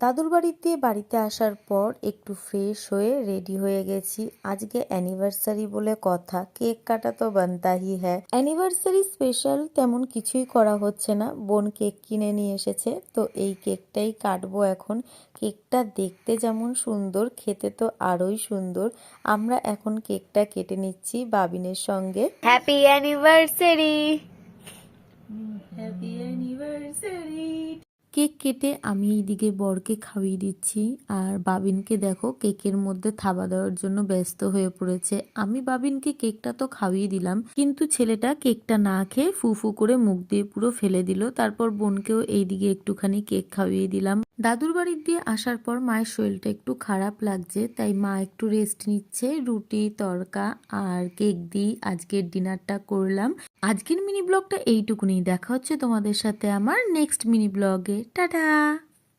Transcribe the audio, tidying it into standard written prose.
দাদুর বাড়িতে আসার পর একটু ফ্রেশ হয়ে রেডি হয়ে গেছি। আজকে অ্যানিভার্সারি বলে কথা, কেক কাটা তো বানতা হি হ্যায়। অ্যানিভার্সারি স্পেশাল তেমন কিছুই করা হচ্ছে না, বোন কেক কিনে নিয়ে এসেছে, তো এই কেকটাই কাটবো এখন। কেকটা দেখতে যেমন সুন্দর, খেতে তো আরোই সুন্দর। আমরা এখন কেকটা কেটে নিচ্ছি বাবিনের সঙ্গে। Happy anniversary, happy anniversary. Cake কেটে আমি এইদিকে বরকে খাইয়ে দিচ্ছি, আর বাবিনকে দেখো কেকের মধ্যে থাবা দেওয়ার জন্য ব্যস্ত হয়ে পড়েছে। আমি বাবিনকে কেকটা তো খাইয়ে দিলাম, কিন্তু ছেলেটা কেকটা না খেয়ে ফু ফু করে মুখ দিয়ে পুরো ফেলে দিল। তারপর বোনকেও এইদিকে একটুখানি কেক খাইয়ে দিলাম। দাদুর বাড়ি দিয়ে আসার পর মায়ের শরীরটা একটু খারাপ লাগছে, তাই মা একটু রেস্ট নিচ্ছে। রুটি তড়কা আর কেক দিয়ে আজকের ডিনারটা করলাম। আজকের মিনি ব্লগটা এইটুকুনি। দেখা হচ্ছে তোমাদের সাথে আমার নেক্সট মিনি ব্লগে। টাটা।